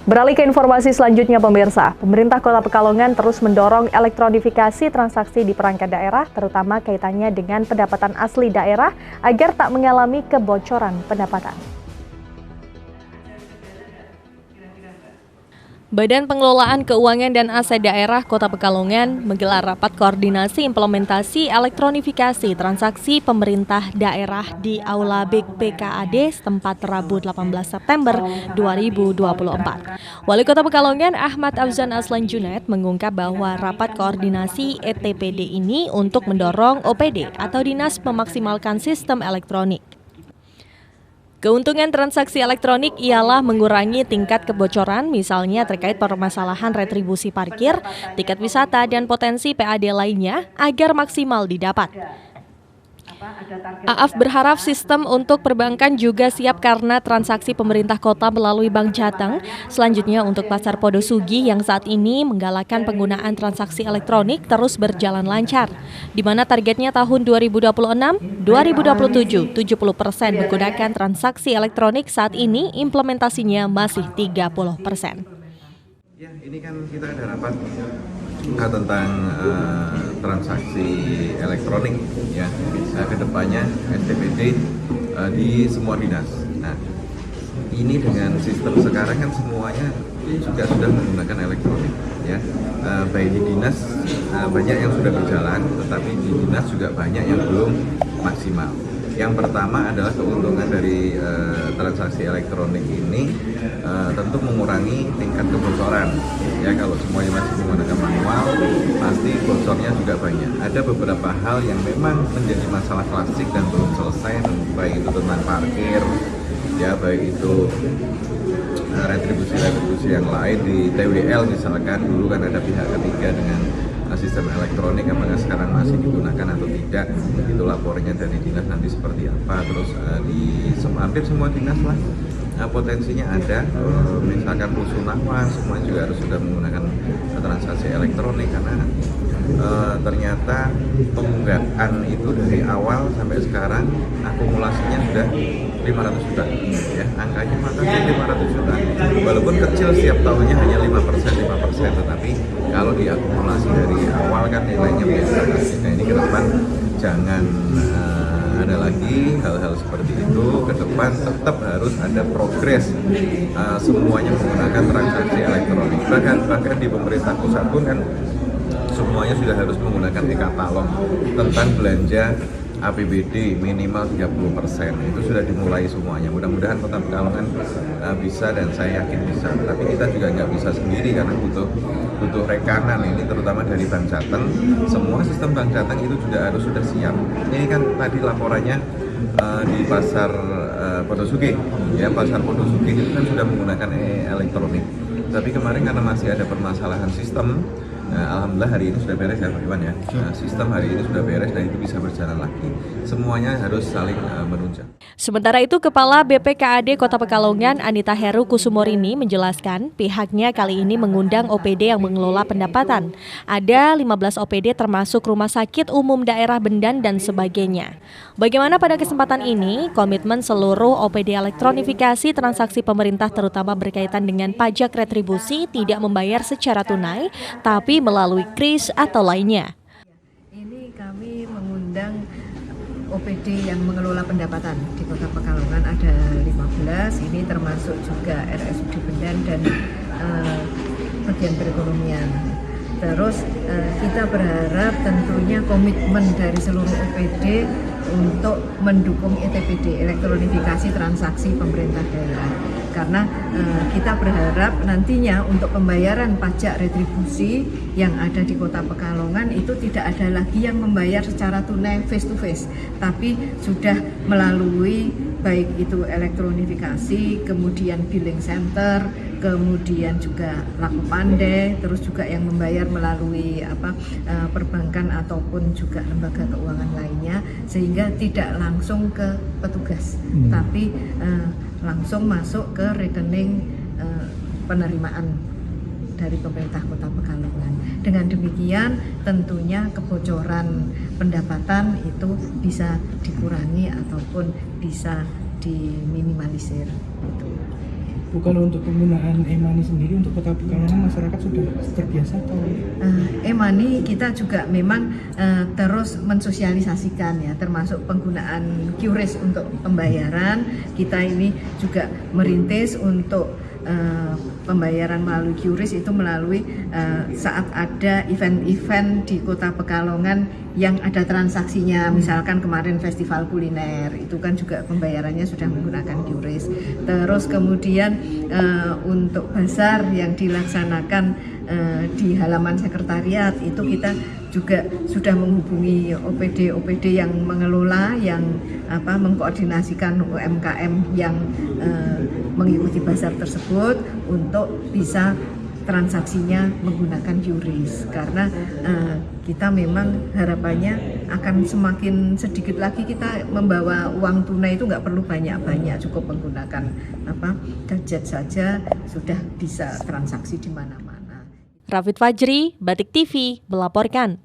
Beralih ke informasi selanjutnya pemirsa, pemerintah Kota Pekalongan terus mendorong elektronifikasi transaksi di perangkat daerah, terutama kaitannya dengan pendapatan asli daerah agar tak mengalami kebocoran pendapatan. Badan Pengelolaan Keuangan dan Aset Daerah Kota Pekalongan menggelar rapat koordinasi implementasi elektronifikasi transaksi pemerintah daerah di Aula BPKAD setempat Rabu 18 September 2024. Wali Kota Pekalongan Ahmad Afzan Aslan Junaid mengungkap bahwa rapat koordinasi ETPD ini untuk mendorong OPD atau Dinas memaksimalkan sistem elektronik. Keuntungan transaksi elektronik ialah mengurangi tingkat kebocoran, misalnya terkait permasalahan retribusi parkir, tiket wisata, dan potensi PAD lainnya agar maksimal didapat. Aaf berharap sistem untuk perbankan juga siap karena transaksi pemerintah kota melalui Bank Jateng. Selanjutnya untuk pasar Podosugi yang saat ini menggalakkan penggunaan transaksi elektronik terus berjalan lancar, di mana targetnya tahun 2026-2027 70% menggunakan transaksi elektronik. Saat ini implementasinya masih 30%. Ya, ini kan kita ada rapat tentang transaksi elektronik ya. Kedepannya STPD di semua dinas. Nah, ini dengan sistem sekarang kan semuanya juga sudah menggunakan elektronik ya. Baik di dinas banyak yang sudah berjalan, tetapi di dinas juga banyak yang belum maksimal. Yang pertama adalah keuntungan dari transaksi elektronik ini tentu mengurangi tingkat kebocoran. Ya, kalau semuanya masih menggunakan manual, pasti bocornya juga banyak. Ada beberapa hal yang memang menjadi masalah klasik dan belum selesai, baik itu tentang parkir, ya baik itu retribusi yang lain di TWL misalkan. Dulu kan ada pihak ketiga dengan sistem elektronik, apakah sekarang masih digunakan atau tidak, itu laporannya dari dinas nanti seperti apa. Terus di hampir semua dinas lah potensinya ada, misalkan Rusunawa semuanya juga harus sudah menggunakan transaksi elektronik karena ternyata penggunaan itu dari awal sampai sekarang akumulasinya sudah 500 juta ya, angkanya makanya 500 juta walaupun kecil setiap tahunnya hanya 5%, tetapi kalau diakumulasi dari awal kan nilainya biasa. Nah, ini ke depan jangan ada lagi hal-hal seperti itu. Ke depan tetap harus ada progres semuanya menggunakan transaksi elektronik. Bahkan di pemerintah pusat pun kan semuanya sudah harus menggunakan e-katalog tentang belanja APBD minimal 30%. Itu sudah dimulai semuanya. Mudah-mudahan Kota Pekalongan bisa, dan saya yakin bisa. Tapi kita juga nggak bisa sendiri karena butuh rekanan ini, terutama dari Bank Jateng. Semua sistem Bank Jateng itu juga harus sudah siap. Ini kan tadi laporannya di pasar Podosugi, ya pasar Podosugi itu kan sudah menggunakan elektronik. Tapi kemarin karena masih ada permasalahan sistem, alhamdulillah hari ini sudah beres ya Pak Iwan ya. Sistem hari ini sudah beres dan itu bisa berjalan lagi. Semuanya harus saling menunjang. Sementara itu, Kepala BPKAD Kota Pekalongan Anita Heru Kusumorini menjelaskan pihaknya kali ini mengundang OPD yang mengelola pendapatan. Ada 15 OPD termasuk rumah sakit umum daerah Bendan dan sebagainya. Bagaimana pada kesempatan ini, komitmen seluruh OPD elektronifikasi transaksi pemerintah terutama berkaitan dengan pajak retribusi tidak membayar secara tunai, tapi melalui kris atau lainnya. Ini kami mengundang OPD yang mengelola pendapatan di Kota Pekalongan ada 15, ini termasuk juga RSUD Bendan dan bagian perekonomian. Terus kita berharap tentunya komitmen dari seluruh OPD untuk mendukung ETPD, elektronifikasi transaksi pemerintah daerah. Karena kita berharap nantinya untuk pembayaran pajak retribusi yang ada di Kota Pekalongan itu tidak ada lagi yang membayar secara tunai face to face, tapi sudah melalui baik itu elektronifikasi, kemudian billing center, kemudian juga laku pandai, terus juga yang membayar melalui perbankan ataupun juga lembaga keuangan lainnya, sehingga tidak langsung ke petugas, tapi langsung masuk ke rekening penerimaan dari pemerintah Kota Pekalongan. Dengan demikian tentunya kebocoran pendapatan itu bisa dikurangi ataupun bisa diminimalisir. Bu, kalau untuk penggunaan e-money sendiri untuk Kota Pekalongan masyarakat sudah terbiasa atau? E-money kita juga memang terus mensosialisasikan ya, termasuk penggunaan QRIS untuk pembayaran. Kita ini juga merintis untuk pembayaran melalui QRIS itu melalui saat ada event-event di Kota Pekalongan yang ada transaksinya, misalkan kemarin festival kuliner itu kan juga pembayarannya sudah menggunakan QRIS. Terus kemudian untuk bazar yang dilaksanakan di halaman sekretariat itu kita juga sudah menghubungi OPD yang mengelola, yang mengkoordinasikan UMKM yang mengikuti bazar tersebut untuk bisa transaksinya menggunakan QRIS, karena kita memang harapannya akan semakin sedikit lagi kita membawa uang tunai, itu nggak perlu banyak-banyak, cukup menggunakan gadget saja sudah bisa transaksi di mana-mana. Rafid Fajri, Batik TV, melaporkan.